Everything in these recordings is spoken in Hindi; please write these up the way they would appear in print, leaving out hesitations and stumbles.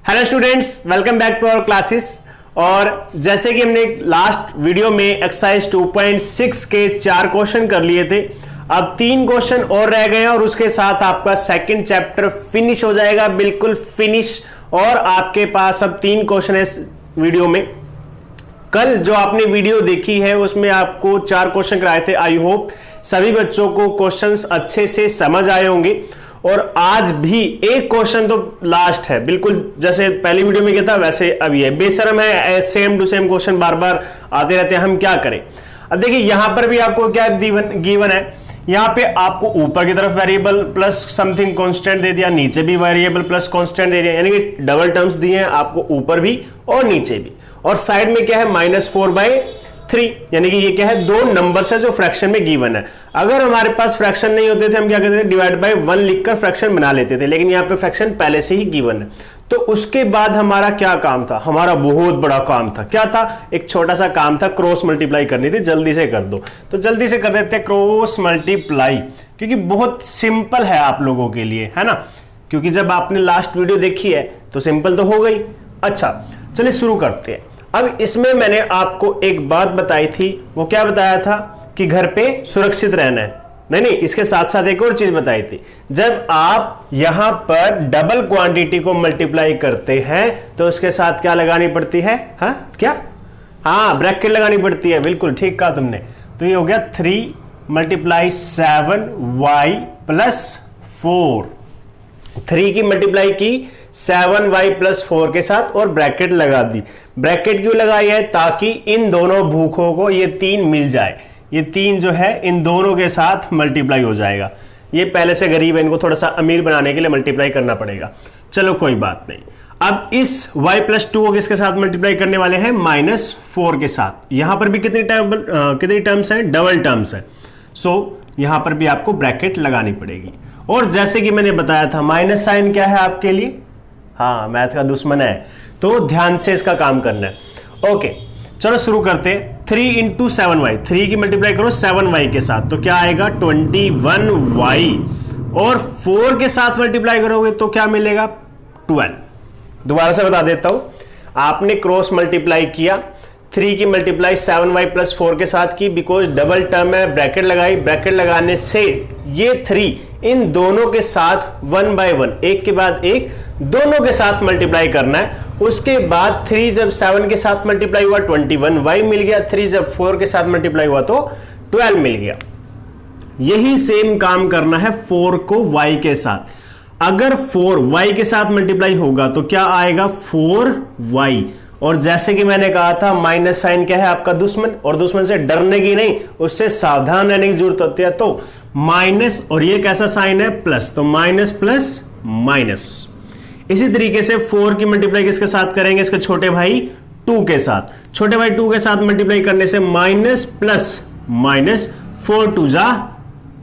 Hello students, welcome back to our classes. और जैसे कि हमने लास्ट वीडियो में एक्सरसाइज 2.6 के 4 क्वेश्चन कर लिए थे, अब 3 क्वेश्चन और रह गए हैं और उसके साथ आपका सेकंड चैप्टर फिनिश हो जाएगा, बिल्कुल फिनिश। और आपके पास अब 3 क्वेश्चन है इस वीडियो में। कल जो आपने वीडियो देखी है उसमें आपको 4 क्वेश्चन कराए थे। आई होप सभी बच्चों को क्वेश्चंस अच्छे से समझ आए होंगे। और आज भी एक क्वेश्चन तो लास्ट है, बिल्कुल जैसे पहली वीडियो में किया था वैसे अभी है। बेशरम है, सेम टू सेम क्वेश्चन बार बार आते रहते हैं, हम क्या करें। अब देखिए यहां पर भी आपको क्या गिवन है, यहां पे आपको ऊपर की तरफ वेरिएबल प्लस समथिंग कांस्टेंट दे दिया, नीचे भी वेरिएबल प्लस कांस्टेंट दे दिया, यानी कि डबल टर्म्स दिए हैं आपको ऊपर भी और नीचे भी। और साइड में क्या है -4/3, यानी कि ये क्या है, 2 नंबर्स है जो फ्रैक्शन में गिवन है। अगर हमारे पास फ्रैक्शन नहीं होते थे हम क्या करते थे, डिवाइड बाय 1 लिखकर फ्रैक्शन बना लेते थे, लेकिन यहाँ पे फ्रैक्शन पहले से ही गिवन है। तो उसके बाद हमारा क्या काम था, हमारा बहुत बड़ा काम था। क्या था, एक छोटा सा काम था, क्रॉस मल्टीप्लाई करनी थी। जल्दी से कर दो, तो जल्दी से कर देते हैं क्रॉस मल्टीप्लाई, क्योंकि बहुत सिंपल है आप लोगों के लिए, है ना। क्योंकि जब आपने लास्ट वीडियो देखी है तो सिंपल तो हो गई। अच्छा चलिए शुरू करते हैं। अब इसमें मैंने आपको एक बात बताई थी, वो क्या बताया था कि घर पे सुरक्षित रहना है। नहीं, इसके साथ साथ एक और चीज बताई थी, जब आप यहां पर डबल क्वांटिटी को मल्टीप्लाई करते हैं तो उसके साथ क्या लगानी पड़ती है, हाँ ब्रैकेट लगानी पड़ती है। बिल्कुल ठीक कहा तुमने। तो ये हो गया 3 × 7y + 4। 3 की मल्टीप्लाई की 7y + 4 के साथ और ब्रैकेट लगा दी। ब्रैकेट क्यों लगाई है, ताकि इन दोनों भूखों को ये 3 मिल जाए। ये 3 जो है इन दोनों के साथ मल्टीप्लाई हो जाएगा। ये पहले से गरीब है, इनको थोड़ा सा अमीर बनाने के लिए मल्टीप्लाई करना पड़ेगा। चलो कोई बात नहीं। अब इस y + 2 को किसके साथ मल्टीप्लाई करने वाले हैं, -4 के साथ। यहां पर भी कितनी टर्म्स है, डबल टर्म्स है। सो यहां पर भी आपको ब्रैकेट लगानी पड़ेगी। और जैसे कि मैंने बताया था, माइनस साइन क्या है आपके लिए, हाँ मैथ का दुश्मन है, तो ध्यान से इसका काम करना है। ओके चलो शुरू करते हैं। 3 × 7y, 3 की मल्टीप्लाई करो 7y के साथ, तो क्या आएगा 21y। और 4 के साथ मल्टीप्लाई करोगे तो क्या मिलेगा, 12। दोबारा से बता देता हूं, आपने क्रॉस मल्टीप्लाई किया, 3 की मल्टीप्लाई 7y + 4 के साथ की, बिकॉज डबल टर्म है, ब्रैकेट लगाई। ब्रैकेट लगाने से ये 3 इन दोनों के साथ 1 by 1, एक के बाद एक दोनों के साथ मल्टीप्लाई करना है। उसके बाद 3 जब 7 के साथ मल्टीप्लाई हुआ 21y मिल गया, 3 जब 4 के साथ मल्टीप्लाई हुआ तो 12 मिल गया। यही सेम काम करना है 4 को y के साथ। अगर 4 y के साथ मल्टीप्लाई होगा तो क्या आएगा, 4y। और जैसे कि मैंने कहा था, माइनस साइन क्या है आपका दुश्मन, और दुश्मन से डरने की नहीं, उससे सावधान रहने की जरूरत होती है। तो माइनस, और ये कैसा साइन है, प्लस, तो माइनस प्लस माइनस। इसी तरीके से 4 की मल्टीप्लाई किसके साथ करेंगे, इसके छोटे भाई 2 के साथ। छोटे भाई 2 के साथ मल्टीप्लाई करने से minus plus minus, 4 × 2 =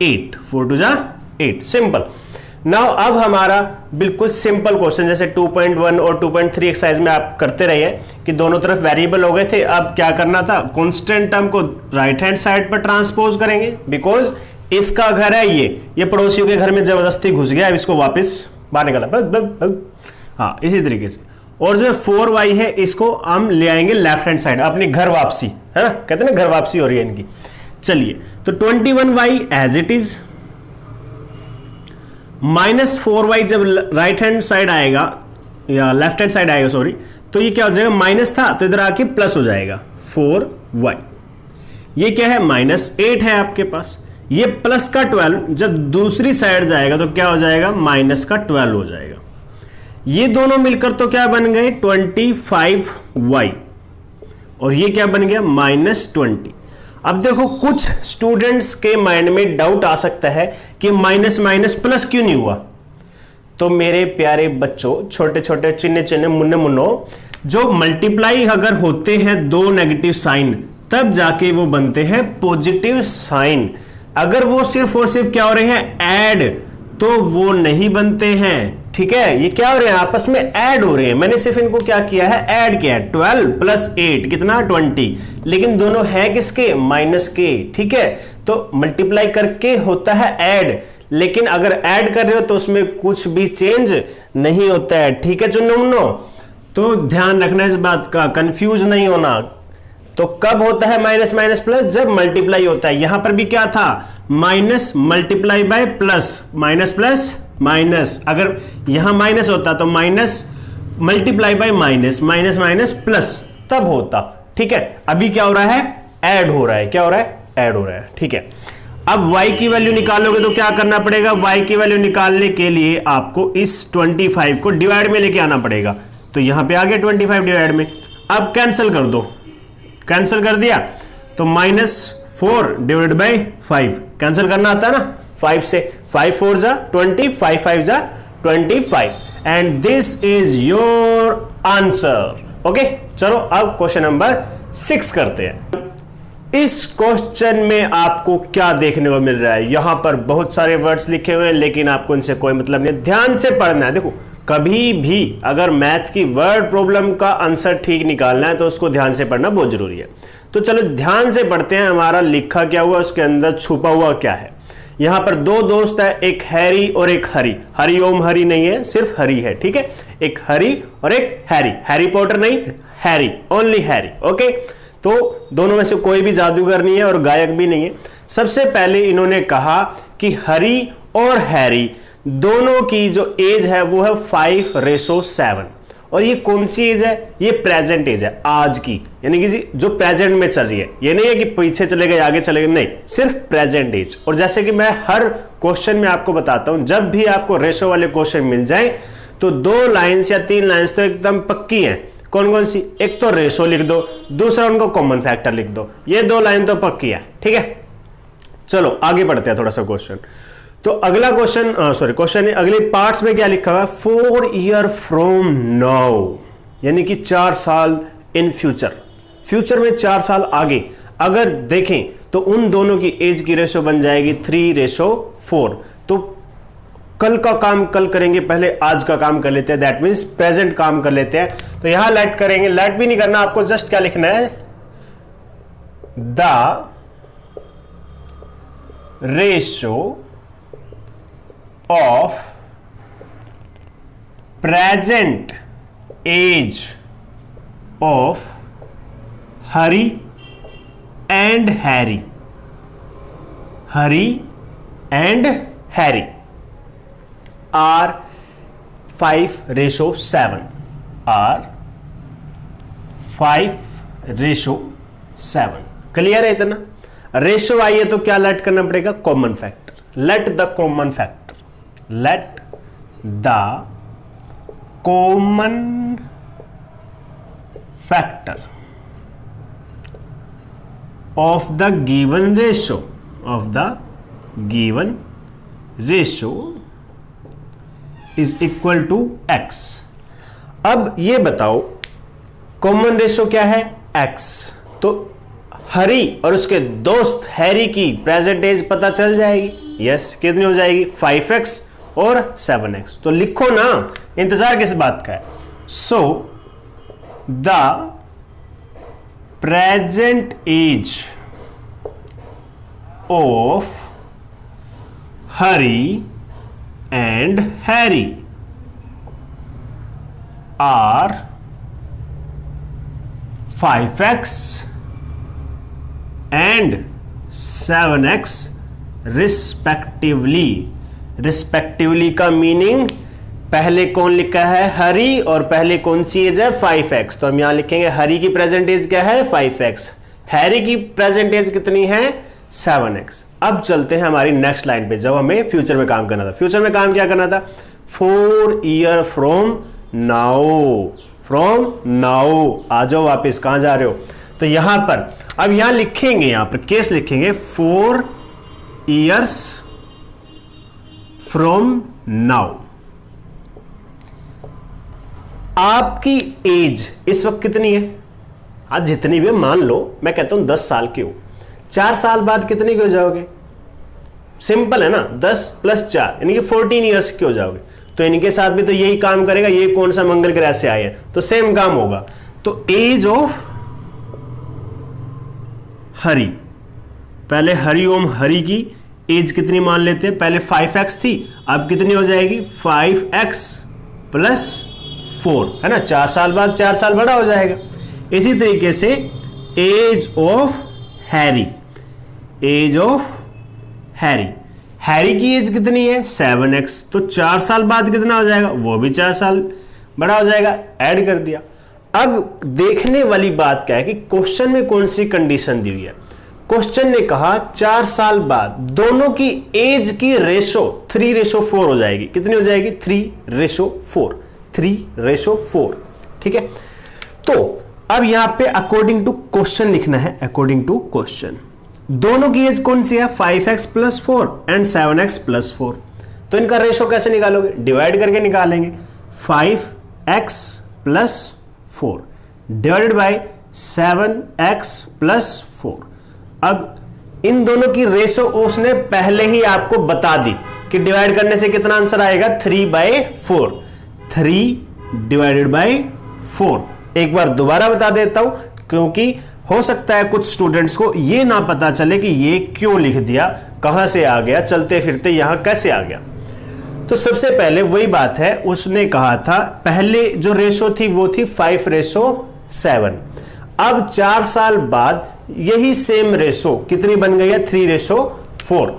8, 4 × 2 = 8। Simple. Now अब हमारा बिल्कुल सिंपल क्वेश्चन, जैसे 2.1 और 2.3 एक्सरसाइज में आप करते रहे हैं कि दोनों तरफ वेरिएबल हो गए थे। अब क्या करना था, कांस्टेंट टर्म को राइट हैंड साइड पर ट्रांसपोज करेंगे, बिकॉज इसका घर है ये पड़ोसियों के घर में जबरदस्ती घुस गया, अब इसको वापस बाहर निकाला। हाँ इसी तरीके से। और जो 4y है इसको हम ले आएंगे लेफ्ट हैंड साइड, अपने घर वापसी, है ना, कहते हैं ना घर वापसी हो रही है इनकी। चलिए तो 21y as it is, -4y जब राइट हैंड साइड आएगा या लेफ्ट हैंड साइड आएगा, सॉरी, तो ये क्या हो जाएगा, माइनस था तो इधर आके प्लस हो जाएगा 4y। ये क्या है, -8 है आपके पास। ये प्लस का 12 जब दूसरी साइड जाएगा तो क्या हो जाएगा, माइनस का 12 हो जाएगा। ये दोनों मिलकर तो क्या बन गए, 25y। और ये क्या बन गया, -20। अब देखो कुछ स्टूडेंट्स के माइंड में डाउट आ सकता है कि माइनस माइनस प्लस क्यों नहीं हुआ। तो मेरे प्यारे बच्चों, छोटे छोटे चिन्ह चिन्ह मुन्ने मुन्नो, जो मल्टीप्लाई अगर होते हैं 2 नेगेटिव साइन, तब जाके वो बनते हैं पॉजिटिव साइन। अगर वो सिर्फ और सिर्फ क्या हो रहे हैं, ऐड, तो वो नहीं बनते हैं। ठीक है, ये क्या हो रहे हैं, आपस में ऐड हो रहे हैं। मैंने सिर्फ इनको क्या किया है, ऐड किया है। 12 + 8 कितना, 20, लेकिन दोनों है किसके, माइनस के। ठीक है, तो मल्टीप्लाई करके होता है ऐड, लेकिन अगर ऐड कर रहे हो तो उसमें कुछ भी चेंज नहीं होता है। ठीक है चुन्नो मुन्नो, तो ध्यान रखना इस बात का, कंफ्यूज नहीं होना। तो कब होता है माइनस माइनस प्लस? जब मल्टीप्लाई होता है। यहां पर भी क्या था? Minus multiply by plus, minus plus minus. अगर यहां माइनस होता तो minus multiply by minus, minus minus plus तब होता। ठीक है, अभी क्या हो रहा है? ऐड हो रहा है। क्या हो रहा है? ऐड हो रहा है। ठीक है, अब y की वैल्यू निकालोगे तो क्या करना पड़ेगा? y की वैल्यू निकालने के लिए आपको इस 25 को डिवाइड में लेके आना पड़ेगा। तो यहां पे आ गया 25 डिवाइड में। अब कैंसिल कर दो, कैंसिल कर दिया तो -4 डिवाइड बाई 5 कैंसिल करना आता है ना 5 से। 5 4 जा 20, 5 5 जा 25 and this is your answer. Okay, चलो अब क्वेश्चन नंबर 6 करते हैं। इस क्वेश्चन में आपको क्या देखने को मिल रहा है? यहां पर बहुत सारे वर्ड्स लिखे हुए हैं लेकिन आपको इनसे कोई मतलब नहीं, ध्यान से पढ़ना है। देखो, कभी भी अगर मैथ की वर्ड प्रॉब्लम का आंसर ठीक निकालना है तो उसको ध्यान से पढ़ना बहुत जरूरी है। तो चलो ध्यान से पढ़ते हैं, हमारा लिखा क्या हुआ, उसके अंदर छुपा हुआ क्या है। यहां पर दो दोस्त है, एक हैरी और एक हरी। हरी ओम हरी नहीं है, सिर्फ हरी है। ठीक है, एक हरी और एक हैरी, हैरी पॉटर नहीं, हैरी, ओनली हैरी। ओके, तो दोनों में से कोई भी जादूगर नहीं है और गायक भी नहीं है। सबसे पहले इन्होंने कहा कि हरी और हैरी दोनों की जो एज है वो है 5:7। और ये कौन सी एज है? ये प्रेजेंट एज है, आज की, यानी कि जो प्रेजेंट में चल रही है। ये नहीं है कि पीछे चले गए आगे चले गए, नहीं, सिर्फ प्रेजेंट एज। और जैसे कि मैं हर क्वेश्चन में आपको बताता हूं, जब भी आपको रेशो वाले क्वेश्चन मिल जाए तो 2 लाइन्स या 3 लाइन्स तो एकदम पक्की हैं। कौन कौन सी? एक तो रेशो लिख दो, दूसरा उनको कॉमन फैक्टर लिख दो। ये 2 लाइन तो पक्की है। ठीक है, चलो आगे बढ़ते हैं थोड़ा सा क्वेश्चन। तो अगला क्वेश्चन अगले पार्ट्स में क्या लिखा हुआ है? 4 ईयर फ्रॉम नाउ, यानी कि 4 साल इन फ्यूचर। फ्यूचर में 4 साल आगे अगर देखें तो उन दोनों की एज की रेशो बन जाएगी 3:4। तो कल का काम कल करेंगे, पहले आज का काम कर लेते हैं, दैट मीन्स प्रेजेंट काम कर लेते हैं। तो यहां लेट करेंगे, लेट भी नहीं करना आपको, जस्ट क्या लिखना है? The ratio of present age of Hari and Harry, Hari and Harry are 5:7, are 5:7। Clear है इतना? रेशो आई है तो क्या लेट करना पड़ेगा? Common factor. Let the common factor, let the common factor of the given ratio, of the given ratio is equal to x। अब ये बताओ कॉमन रेशो क्या है? x। तो हरी और उसके दोस्त हैरी की प्रेजेंट एज पता चल जाएगी। यस, कितनी हो जाएगी? 5x और 7x। तो लिखो ना, इंतजार किस बात का है? So the present age of Hari and Harry are 5x and 7x respectively। Respectively का मीनिंग पहले कौन लिखा है? हरी, और पहले कौन सी एज है? 5x। तो हम यहां लिखेंगे हरी की प्रेजेंट एज क्या है? 5x। हैरी की प्रेजेंट एज कितनी है? 7x। अब चलते हैं हमारी नेक्स्ट लाइन पे, जब हमें फ्यूचर में काम करना था। फ्यूचर में काम क्या करना था? 4 year from now, from now. आ जाओ वापिस, कहां जा रहे हो? तो यहां पर अब यहां लिखेंगे, यहां पर केस लिखेंगे 4 ईयर्स फ्रॉम नाउ। आपकी एज इस वक्त कितनी है? आज जितनी भी मान लो, मैं कहता हूं 10 साल की हो, 4 साल बाद कितने के हो जाओगे? सिंपल है ना, 10 + 4 यानी कि 14 ईयर्स के हो जाओगे। तो इनके साथ भी तो यही काम करेगा। ये कौन सा मंगल ग्रह से आए हैं, तो सेम काम होगा। तो एज ऑफ हरी, पहले हरि ओम हरि की एज कितनी मान लेते हैं? पहले 5x थी, अब कितनी हो जाएगी? 5x + 4, है ना, 4 साल बाद 4 साल बड़ा हो जाएगा। इसी तरीके से age of Harry, age of Harry, Harry की एज कितनी है 7x, तो 4 साल बाद कितना हो जाएगा, वो भी 4 साल बड़ा हो जाएगा, ऐड कर दिया। अब देखने वाली बात क्या है कि क्वेश्चन में कौन सी कंडीशन दी हुई है। क्वेश्चन ने कहा 4 साल बाद दोनों की एज की रेशो 3:4 हो जाएगी। कितनी हो जाएगी, 3:4, 3:4, ठीक है। तो अब यहां पे अकॉर्डिंग टू क्वेश्चन लिखना है, अकॉर्डिंग टू क्वेश्चन दोनों की एज कौन सी है, 5x + 4 एंड 7x + 4। तो इनका रेशो कैसे निकालोगे, डिवाइड करके निकालेंगे। 5x + 4 divided by 7x + 4। अब इन दोनों की रेशो उसने पहले ही आपको बता दी कि डिवाइड करने से कितना आंसर आएगा, 3/4, 3 / 4। एक बार दोबारा बता देता हूं क्योंकि हो सकता है कुछ स्टूडेंट्स को ये ना पता चले कि ये क्यों लिख दिया, कहां से आ गया, चलते फिरते यहां कैसे आ गया। तो सबसे पहले वही बात है, उसने कहा था पहले जो रेशो थी वो थी 5:7। अब 4 साल बाद यही सेम रेशो कितनी बन गई है, 3:4।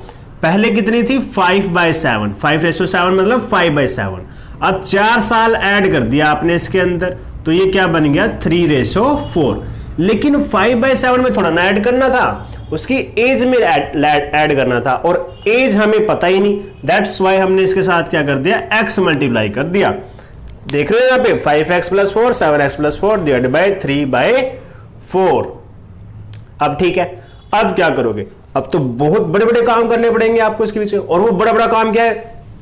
पहले कितनी थी 5/7, 5:7 मतलब 5/7। अब 4 साल ऐड कर दिया आपने इसके अंदर, तो ये क्या बन गया 3:4। लेकिन 5/7 में थोड़ा ना ऐड करना था, उसकी एज में ऐड करना था, और एज हमें पता ही नहीं, दैट्स वाई हमने इसके साथ क्या कर दिया, x मल्टीप्लाई कर दिया। देख रहे हो यहां पे 5x + 4, 7x + 4 डिवाइडेड बाय 3/4। अब ठीक है, अब क्या करोगे, अब तो बहुत बड़े बड़े काम करने पड़ेंगे आपको इसके पीछे, और वो बड़ा बड़ा काम क्या है,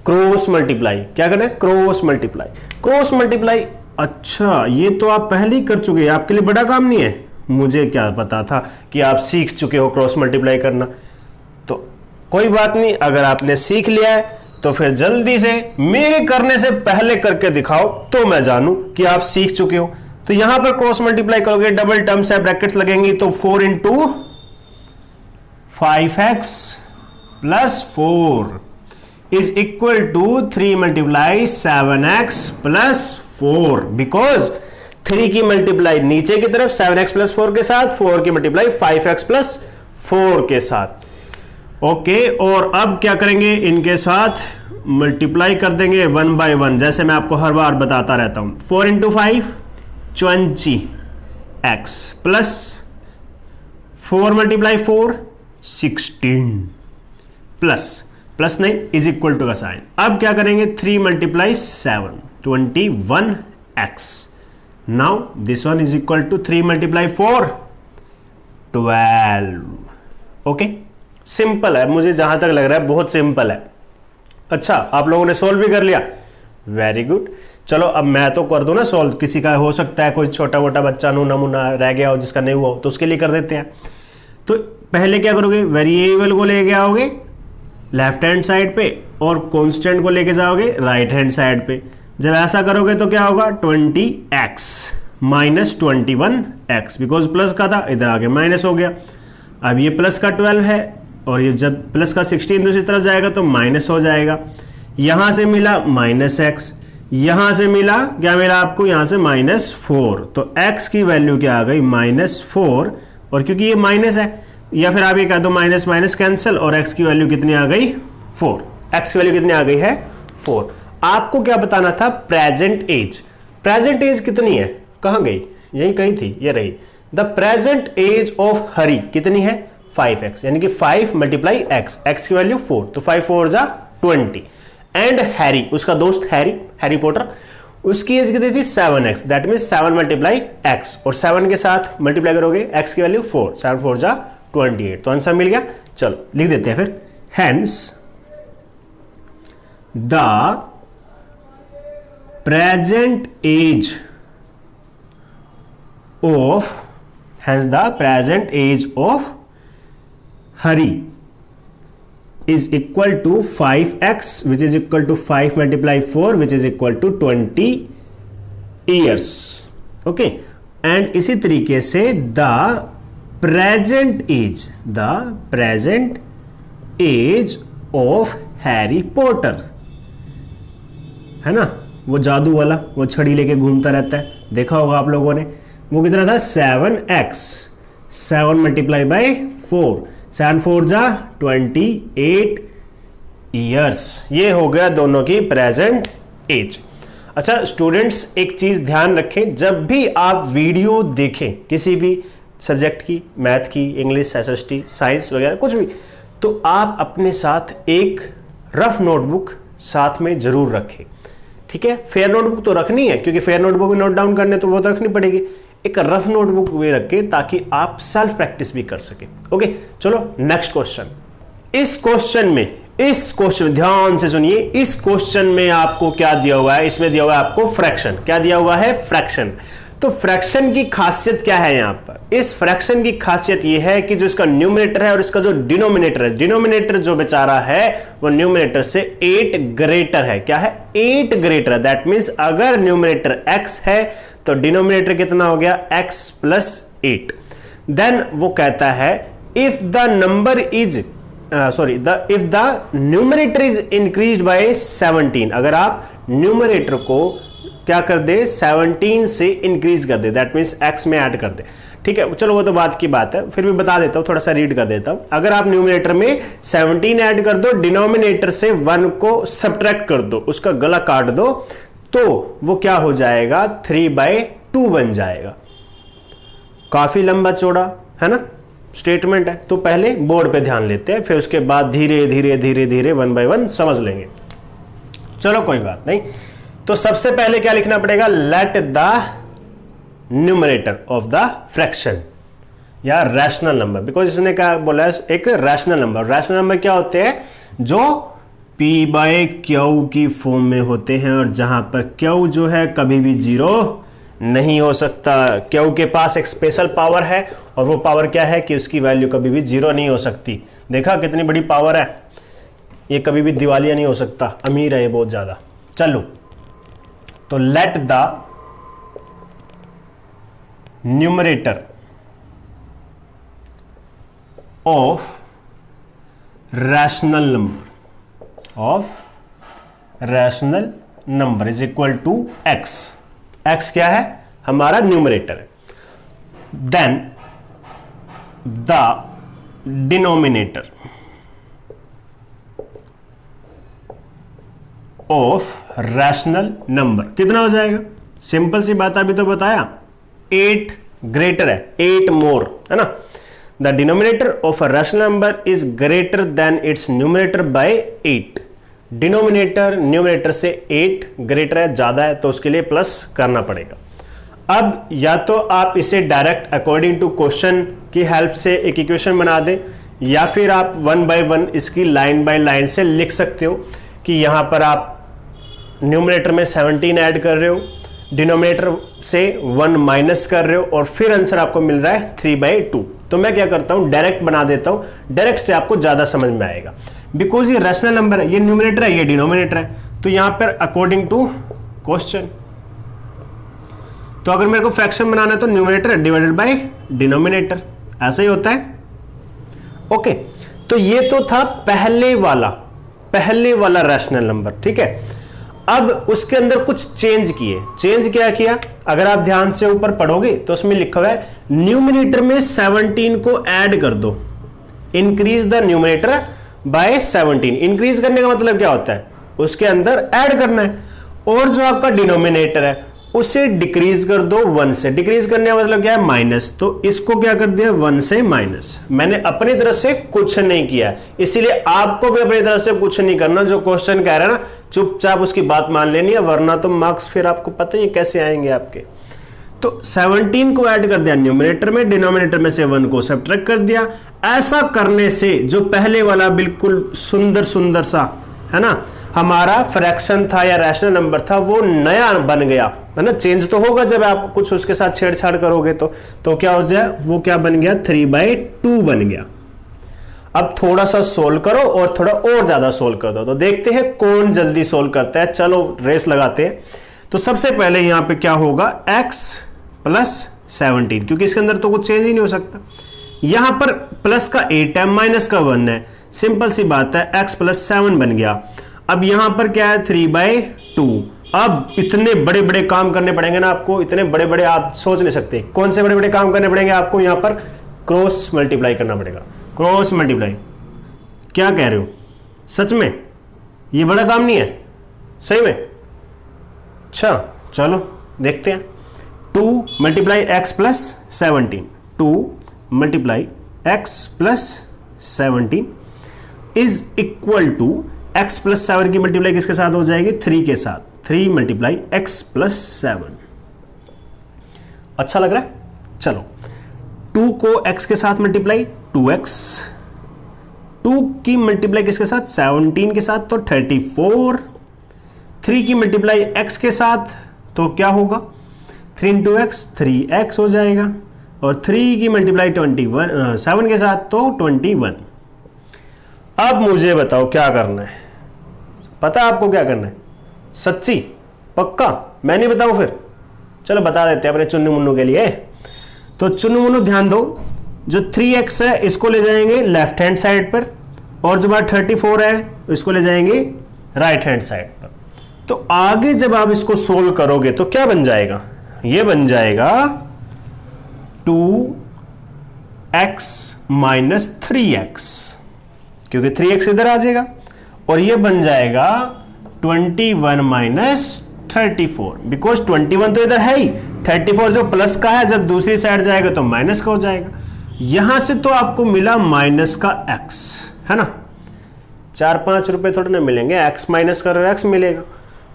क्रॉस मल्टीप्लाई। क्या करना है, क्रॉस मल्टीप्लाई, क्रॉस मल्टीप्लाई। अच्छा, ये तो आप पहले ही कर चुके हैं, आपके लिए बड़ा काम नहीं है। मुझे क्या पता था कि आप सीख चुके हो क्रॉस मल्टीप्लाई करना। तो कोई बात नहीं, अगर आपने सीख लिया है तो फिर जल्दी से मेरे करने से पहले करके दिखाओ तो मैं जानूं कि आप सीख चुके हो। तो यहां पर क्रॉस मल्टीप्लाई करोगे, डबल टर्म्स है, ब्रैकेट्स लगेंगी, तो 4 × 5x + 4 is equal to 3 × 7x + 4, because 3 की मल्टीप्लाई नीचे की तरफ 7x + 4 के साथ, 4 की मल्टीप्लाई 5x + 4 के साथ। ओके, और अब क्या करेंगे, इनके साथ मल्टीप्लाई कर देंगे 1 by 1, जैसे मैं आपको हर बार बताता रहता हूं। 4 × 5 20x प्लस 4 × 4 16 प्लस नहीं, इज इक्वल टू का साइन। अब क्या करेंगे, 3 × 7 21x। Now this one is equal to 3 × 4 12। Okay, simple है, मुझे जहां तक लग रहा है बहुत सिंपल है। अच्छा, आप लोगों ने सोल्व भी कर लिया, वेरी गुड। चलो अब मैं तो कर दूं ना सोल्व, किसी का हो सकता है कोई छोटा मोटा बच्चा नमूना रह गया हो जिसका नहीं हुआ हो, तो उसके लिए कर देते हैं। तो पहले क्या करोगे, वेरिएबल को लेके आओगे लेफ्ट हैंड साइड पे और कांस्टेंट को लेके जाओगे राइट हैंड साइड पे। जब ऐसा करोगे तो क्या होगा, 20x minus 21x, because plus का था, इधर आगे माइनस हो गया। अब ये प्लस का 12 है और ये जब प्लस का 16 दूसरी तरफ जाएगा तो माइनस हो जाएगा। यहां से मिला -x, यहां से मिला क्या मिला आपको, यहां से -4, तो x की वैल्यू क्या आ गई -4, और क्योंकि ये माइनस है, या फिर आप ये कह दो माइनस माइनस कैंसिल, और x की वैल्यू कितनी आ गई 4, x की वैल्यू कितनी आ गई है 4। आपको क्या बताना था, प्रेजेंट एज। प्रेजेंट एज कितनी है, कहां गई, यही कहीं थी, ये रही। द प्रेजेंट एज ऑफ हरी कितनी है 5x, यानी कि 5 × x की वैल्यू 4, तो 5 4 20। एंड हैरी, उसका दोस्त हैरी पॉटर, उसकी एज कितनी थी 7x, दैट मीन 7 × x, और 7 के साथ मल्टीप्लाई करोगे x की वैल्यू 4, 7 4 28, तो आंसर मिल गया। चलो लिख देते हैं फिर, hence the present age of Hari is equal to 5x, which is equal to 5 × 4, which is equal to 20 years. Okay, and इसी तरीके से the present age of Harry Potter, है ना, वो जादू वाला, वो छड़ी लेके घूमता रहता है, देखा होगा आप लोगों ने। वो कितना था 7x, 7 मल्टीप्लाई बाई 4, 7 4 जा 28 ईयर्स। ये हो गया दोनों की प्रेजेंट एज। अच्छा स्टूडेंट्स, एक चीज ध्यान रखें, जब भी आप वीडियो देखें किसी भी सब्जेक्ट की, मैथ की, इंग्लिश, एसएसटी, साइंस वगैरह कुछ भी, तो आप अपने साथ एक रफ नोटबुक साथ में जरूर रखें, ठीक है। फेयर नोटबुक तो रखनी है, क्योंकि फेयर नोटबुक में नोट डाउन करने तो वो तो रखनी पड़ेगी। एक रफ नोटबुक भी रखें ताकि आप सेल्फ प्रैक्टिस भी कर सके। ओके, चलो नेक्स्ट क्वेश्चन। इस क्वेश्चन में ध्यान से सुनिए, इस क्वेश्चन में आपको क्या दिया हुआ है? इसमें दिया हुआ है आपको फ्रैक्शन। क्या दिया हुआ है? फ्रैक्शन। तो फ्रैक्शन की खासियत क्या है यहां पर? इस फ्रैक्शन की खासियत यह है कि जो इसका न्यूमरेटर है और इसका जो डिनोमिनेटर है, डिनोमिनेटर जो बेचारा है वो न्यूमरेटर से 8 ग्रेटर है। क्या है? 8 ग्रेटर है। दैट मींस अगर न्यूमरेटर x है तो डिनोमिनेटर कितना हो गया? x plus 8। देन वो कहता है if the number is if the numerator is increased by 17, अगर आप न्यूमरेटर को क्या कर दे? 17 से इंक्रीज कर दे, दैट मींस x में ऐड कर दे, ठीक है। चलो वो तो बात की बात है, फिर भी बता देता हूं, थोड़ा सा रीड कर देता हूं। अगर आप न्यूमरेटर में 17 ऐड कर दो, डिनोमिनेटर से 1 को सब्ट्रैक्ट कर दो, उसका गला काट दो, तो वो क्या हो जाएगा? 3/2 बन जाएगा। काफी लंबा चौड़ा है ना स्टेटमेंट है। तो पहले बोर्ड पे ध्यान लेते हैं, फिर उसके बाद धीरे धीरे धीरे धीरे 1 बाय 1 समझ लेंगे। चलो कोई बात नहीं। तो सबसे पहले क्या लिखना पड़ेगा? Late the numerator of the fraction या रैशनल नंबर, बिकॉज इसने क्या बोला है? एक रैशनल नंबर। रैशनल नंबर क्या होते हैं? जो p बाय क्यू की फॉर्म में होते हैं, और जहां पर क्यू जो है कभी भी 0 नहीं हो सकता। क्यू के पास एक स्पेशल पावर है, और वो पावर क्या है कि उसकी वैल्यू कभी भी 0 नहीं हो सकती। देखा कितनी बड़ी पावर है? ये कभी भी दिवालिया नहीं हो सकता, अमीर है ये बहुत ज्यादा। चलो, तो let the numerator of rational number is equal to x। x क्या है? हमारा न्यूमरेटर है। Then the denominator of rational number कितना हो जाएगा? सिंपल सी बात अभी तो बताया, 8 ग्रेटर है, 8 मोर है ना। The denominator of a rational number is greater than it's numerator bye 8। Denominator numerator से 8 ग्रेटर है, ज्यादा है, तो उसके लिए प्लस करना पड़ेगा। अब या तो आप इसे डायरेक्ट अकॉर्डिंग टू क्वेश्चन की हेल्प से एक इक्वेशन बना दें, या फिर आप 1 बाय 1 इसकी लाइन बाय लाइन से लिख सकते हो कि यहां पर आप न्यूमरेटर में 17 ऐड कर रहे हो, डिनोमिनेटर से 1 माइनस कर रहे हो, और फिर आंसर आपको मिल रहा है 3/2। तो मैं क्या करता हूं? डायरेक्ट बना देता हूं, डायरेक्ट से आपको ज्यादा समझ में आएगा। बिकॉज ये रैशनल नंबर है, ये न्यूमरेटर है, ये डिनोमिनेटर है, तो यहां पर अकॉर्डिंग टू क्वेश्चन, तो अगर मेरे को फ्रैक्शन बनाना है तो न्यूमरेटर डिवाइडेड बाय डिनोमिनेटर, ऐसा ही होता है। ओके, तो ये तो था पहले वाला रैशनल नंबर, ठीक है। अब उसके अंदर कुछ चेंज किए। चेंज क्या किया? अगर आप ध्यान से ऊपर पढ़ोगे तो उसमें लिखा हुआ है न्यूमरेटर में 17 को ऐड कर दो, increase the numerator bye 17। Increase करने का मतलब क्या होता है? उसके अंदर ऐड करना है। और जो आपका डिनोमिनेटर है उसे डिक्रीज कर दो 1 से। डिक्रीज करने का मतलब क्या है? माइनस। तो इसको क्या कर दिया? 1 से माइनस। मैंने अपनी तरफ से कुछ नहीं किया, इसीलिए आपको भी अपनी तरफ से कुछ नहीं करना। जो क्वेश्चन कह रहा है ना, चुपचाप उसकी बात मान लेनी है, वरना तो मार्क्स फिर आपको पता ही कैसे आएंगे आपके। तो 17 को ऐड कर दिया न्यूमरेटर में, डिनोमिनेटर में से 1 को सब्ट्रैक्ट कर दिया। ऐसा करने से जो पहले वाला बिल्कुल सुंदर सा है ना हमारा फ्रैक्शन था या रैशनल नंबर था, वो नया बन गया, है ना। चेंज तो होगा जब आप कुछ उसके साथ छेड़छाड़ करोगे तो क्या हो जाए? वो क्या बन गया? 3/2 बन गया। अब थोड़ा सा सोल्व करो और थोड़ा और ज्यादा सोल्व कर दो, तो देखते हैं कौन जल्दी सोल्व करता है। चलो रेस लगाते हैं। तो सबसे पहले यहां पे क्या होगा? x प्लस 17, क्योंकि इसके अंदर तो कुछ चेंज ही नहीं हो सकता। यहां पर प्लस का 8 है, माइनस का 1 है, सिंपल सी बात है, x प्लस 7 बन गया। अब यहां पर क्या है? 3/2 अब इतने बड़े बड़े काम करने पड़ेंगे ना आपको, इतने बड़े बड़े आप सोच नहीं सकते। कौन से बड़े बड़े काम करने पड़ेंगे आपको? यहां पर क्रॉस मल्टीप्लाई करना पड़ेगा। क्रॉस मल्टीप्लाई, क्या कह रहे हो? सच में ये बड़ा काम नहीं है सही में? अच्छा चलो देखते हैं। 2 multiply x plus 17, 2 multiply x plus 17 is equal to x plus 7 की मल्टीप्लाई किसके साथ हो जाएगी? 3 के साथ। 3 मल्टीप्लाई एक्स प्लस 7। अच्छा लग रहा है? चलो 2 को x के साथ मल्टीप्लाई 2x, 2 की मल्टीप्लाई किसके साथ? 17 के साथ, तो 34। 3 की मल्टीप्लाई x के साथ तो क्या होगा? 3 इंटू एक्स 3x हो जाएगा, और 3 की मल्टीप्लाई 7 के साथ तो 21। अब मुझे बताओ क्या करना है? पता है आपको क्या करना है? सच्ची पक्का? मैं नहीं बताऊं फिर? चलो बता देते हैं अपने चुन्नू मुन्नू के लिए। तो चुन्नू मुन्नू ध्यान दो, जो 3x है इसको ले जाएंगे लेफ्ट हैंड साइड पर, और जो बात 34 है इसको ले जाएंगे राइट हैंड साइड पर। तो आगे जब आप इसको सोल्व करोगे तो क्या बन जाएगा? ये बन जाएगा 2x माइनस 3x, क्योंकि 3x इधर आ जाएगा, और ये बन जाएगा 21 माइनस 34, बिकॉज 21 तो इधर है ही, 34 जो प्लस का है जब दूसरी साइड जाएगा तो माइनस का हो जाएगा। यहां से तो आपको मिला माइनस का x, है ना? 4-5 रुपए थोड़े ना मिलेंगे, x माइनस करो x मिलेगा,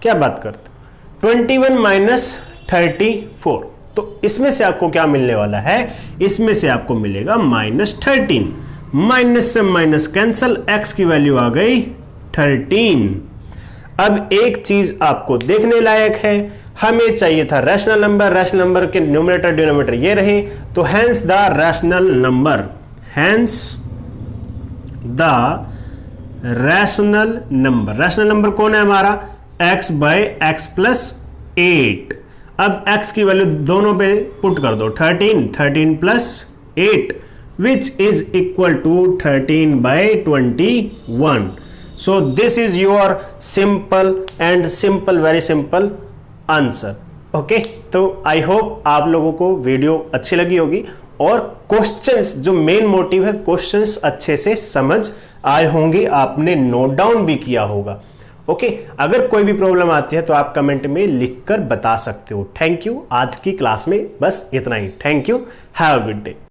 क्या बात करते। 21 माइनस 34, तो इसमें से आपको क्या मिलने वाला है? इसमें से आपको मिलेगा माइनस 13। माइनस से माइनस कैंसल, x की वैल्यू आ गई 13। अब एक चीज आपको देखने लायक है, हमें चाहिए था रैशनल नंबर, रैशनल नंबर के न्यूमरेटर डिनोमिनेटर ये रहे, तो hence the rational number, hence the rational number, rational number कौन है हमारा? x by x plus 8। अब x की वैल्यू दोनों पे पुट कर दो, 13 plus 8 which is equal to 13 by 21. So this is your simple and simple, very simple answer. Okay, तो आई होप आप लोगों को वीडियो अच्छी लगी होगी, और क्वेश्चंस जो मेन मोटिव है, क्वेश्चंस अच्छे से समझ आए होंगे, आपने नोट डाउन भी किया होगा। ओके, अगर कोई भी प्रॉब्लम आती है तो आप कमेंट में लिखकर बता सकते हो। थैंक यू, आज की क्लास में बस इतना ही। Thank you, have a good day.